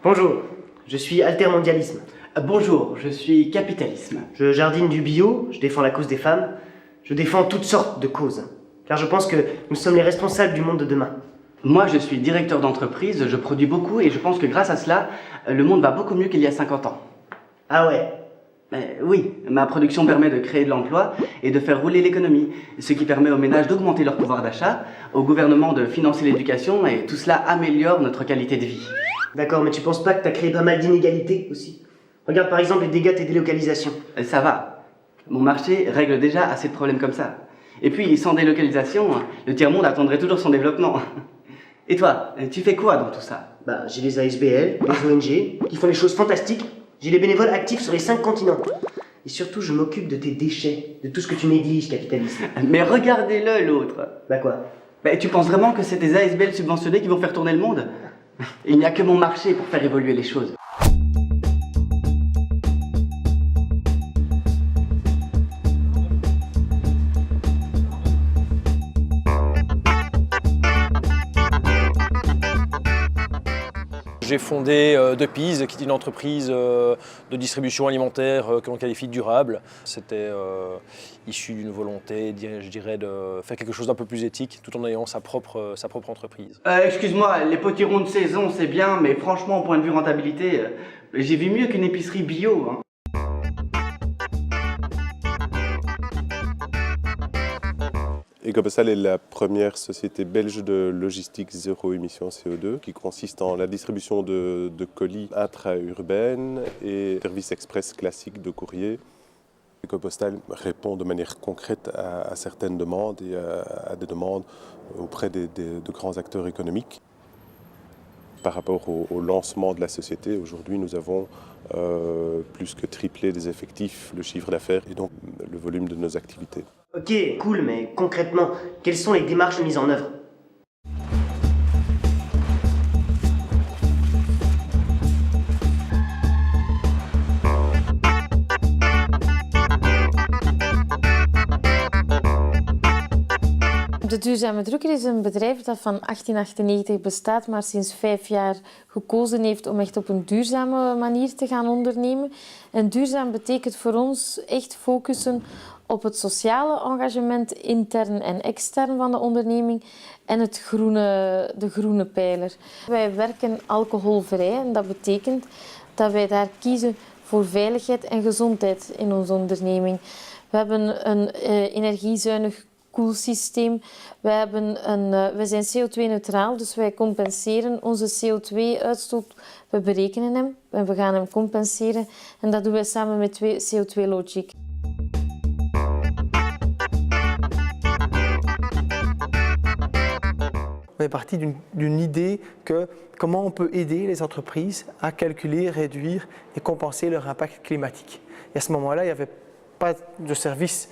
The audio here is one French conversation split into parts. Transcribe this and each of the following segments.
Bonjour, je suis altermondialisme. Bonjour, je suis capitalisme. Je jardine du bio, je défends la cause des femmes, je défends toutes sortes de causes. Car je pense que nous sommes les responsables du monde de demain. Moi, je suis directeur d'entreprise, je produis beaucoup et je pense que grâce à cela, le monde va beaucoup mieux qu'il y a 50 ans. Ah ouais? Oui, ma production permet de créer de l'emploi et de faire rouler l'économie, ce qui permet aux ménages d'augmenter leur pouvoir d'achat, au gouvernement de financer l'éducation et tout cela améliore notre qualité de vie. D'accord, mais tu penses pas que t'as créé pas mal d'inégalités aussi? Regarde par exemple les dégâts de tes délocalisations. Ça va, mon marché règle déjà assez de problèmes comme ça. Et puis, sans délocalisation, le tiers-monde attendrait toujours son développement. Et toi, tu fais quoi dans tout ça? J'ai les ASBL, les ONG, qui font des choses fantastiques. J'ai des bénévoles actifs sur les 5 continents. Et surtout, je m'occupe de tes déchets, de tout ce que tu négliges, capitalisme. Mais regardez-le, l'autre. Quoi? Tu penses vraiment que c'est des ASBL subventionnés qui vont faire tourner le monde? Il n'y a que mon marché pour faire évoluer les choses. J'ai fondé Depiz, qui est une entreprise de distribution alimentaire que l'on qualifie de durable. C'était issu d'une volonté, je dirais, de faire quelque chose d'un peu plus éthique, tout en ayant sa propre entreprise. Excuse-moi, les potirons de saison, c'est bien, mais franchement, au point de vue rentabilité, j'ai vu mieux qu'une épicerie bio. Hein. Ecopostal est la première société belge de logistique zéro émission CO2 qui consiste en la distribution de colis intra-urbaines et services express classiques de courrier. Ecopostal répond de manière concrète à certaines demandes et à des demandes auprès de grands acteurs économiques. Par rapport au lancement de la société, aujourd'hui nous avons plus que triplé les effectifs, le chiffre d'affaires et donc le volume de nos activités. Ok, cool, mais concrètement, quelles sont les démarches mises en œuvre? De Duurzame Drukker is een bedrijf dat van 1898 bestaat, maar sinds 5 jaar gekozen heeft om echt op een duurzame manier te gaan ondernemen. En duurzaam betekent voor ons echt focussen op het sociale engagement, intern en extern van de onderneming en de groene pijler. Wij werken alcoholvrij en dat betekent dat wij daar kiezen voor veiligheid en gezondheid in onze onderneming. We hebben een energiezuinig koelsysteem. We zijn CO2-neutraal, dus wij compenseren onze CO2-uitstoot. We berekenen hem en we gaan hem compenseren. En dat doen wij samen met CO2 Logic. On est parti d'une idée que comment on peut aider les entreprises à calculer, réduire et compenser leur impact climatique. Et à ce moment-là, il n'y avait pas de service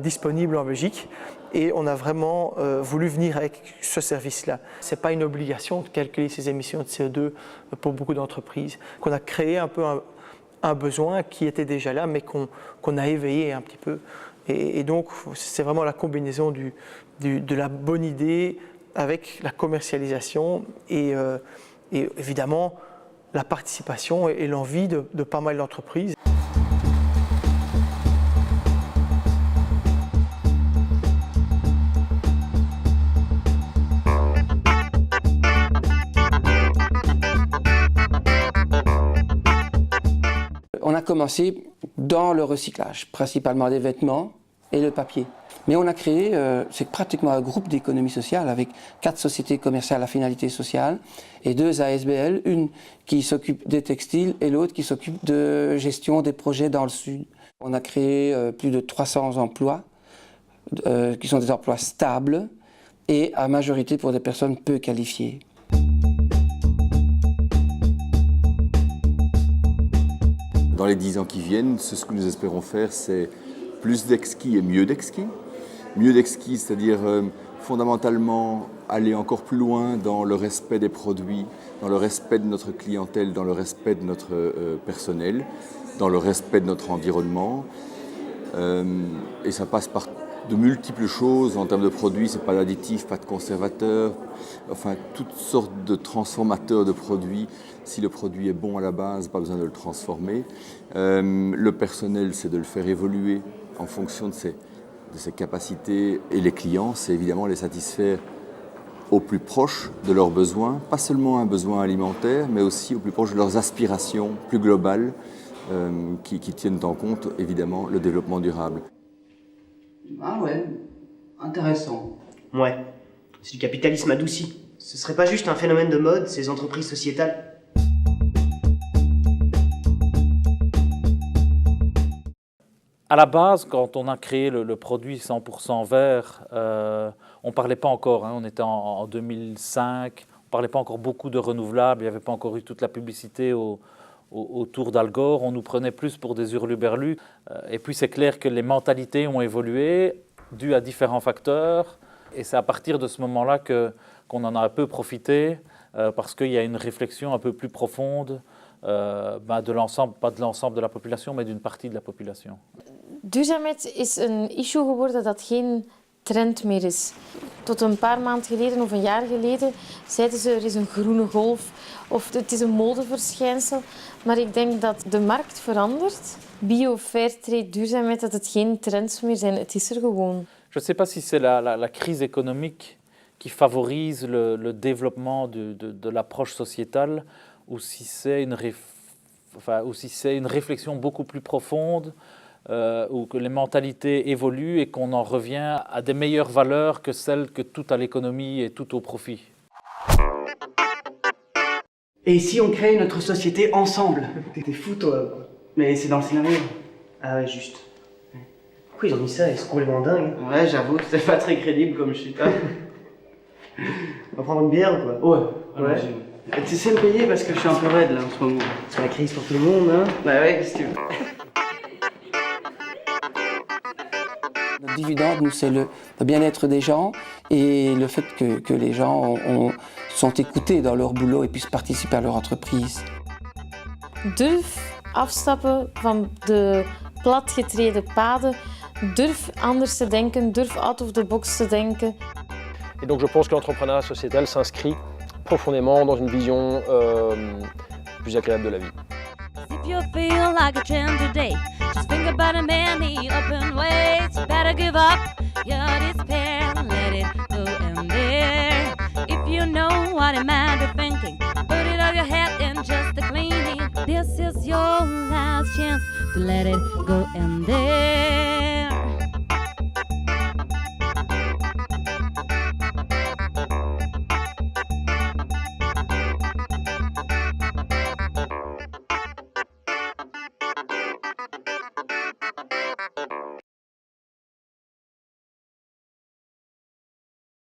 disponible en Belgique et on a vraiment voulu venir avec ce service-là. Ce n'est pas une obligation de calculer ces émissions de CO2 pour beaucoup d'entreprises. Qu'on a créé un peu un besoin qui était déjà là mais qu'on a éveillé un petit peu. Et donc c'est vraiment la combinaison de la bonne idée avec la commercialisation et évidemment la participation et l'envie de pas mal d'entreprises. On a commencé dans le recyclage, principalement des vêtements et le papier. Mais on a créé, c'est pratiquement un groupe d'économie sociale avec 4 sociétés commerciales à finalité sociale et 2 ASBL, une qui s'occupe des textiles et l'autre qui s'occupe de gestion des projets dans le sud. On a créé plus de 300 emplois qui sont des emplois stables et à majorité pour des personnes peu qualifiées. Dans les 10 ans qui viennent, ce que nous espérons faire, c'est plus d'exquis et mieux d'exquis. Mieux d'exquis, c'est-à-dire fondamentalement aller encore plus loin dans le respect des produits, dans le respect de notre clientèle, dans le respect de notre personnel, dans le respect de notre environnement. Et ça passe par de multiples choses en termes de produits. C'est pas d'additifs, pas de conservateurs, enfin toutes sortes de transformateurs de produits. Si le produit est bon à la base, pas besoin de le transformer. Le personnel, c'est de le faire évoluer en fonction de ses capacités. Et les clients, c'est évidemment les satisfaire au plus proche de leurs besoins, pas seulement un besoin alimentaire, mais aussi au plus proche de leurs aspirations plus globales qui tiennent en compte évidemment le développement durable. Ah ouais, intéressant. Ouais, c'est du capitalisme adouci. Ce serait pas juste un phénomène de mode, ces entreprises sociétales? À la base, quand on a créé le produit 100% vert, on ne parlait pas encore, on était en 2005, on ne parlait pas encore beaucoup de renouvelables, il n'y avait pas encore eu toute la publicité autour d'Al Gore, on nous prenait plus pour des hurluberlus. Et puis c'est clair que les mentalités ont évolué, dues à différents facteurs, et c'est à partir de ce moment-là qu'on en a un peu profité, parce qu'il y a une réflexion un peu plus profonde de l'ensemble, pas de l'ensemble de la population, mais d'une partie de la population. Duurzaamheid is een issue geworden dat geen trend meer is. Tot een paar maanden geleden of een jaar geleden zeiden ze er is een groene golf of het is een modeverschijnsel. Maar ik denk dat de markt verandert. Bio, fairtrade, duurzaamheid, dat het geen trends meer zijn. Het is er gewoon. Je ne sais pas si c'est la crise économique qui favorise le développement de l'approche sociétale ou si c'est une réflexion beaucoup plus profonde où que les mentalités évoluent et qu'on en revient à des meilleures valeurs que celles que tout à l'économie et tout au profit. Et si on crée notre société ensemble? T'es fou, toi. Mais c'est dans le scénario. Ah ouais, juste. Pourquoi ils ont mis ça? Ils sont complètement dingues. Ouais, j'avoue, c'est pas très crédible comme chute. On va prendre une bière ou quoi? Ouais. Tu sais me payer parce que je suis un peu raide là en ce moment. C'est la crise pour tout le monde, hein? Bah ouais, qu'est-ce que tu veux? Le dividende, nous, c'est le bien-être des gens et le fait que les gens sont écoutés dans leur boulot et puissent participer à leur entreprise. Durf afstappen van de platgetreden paden. Durf anders te denken, durf out of the box te denken. Et donc je pense que l'entrepreneuriat sociétal s'inscrit profondément dans une vision plus agréable de la vie. If you feel like a trend today, just think about a many open ways. You better give up your despair and let it go in there. If you know what it might be thinking, put it on your head and just clean it. This is your last chance to let it go in there.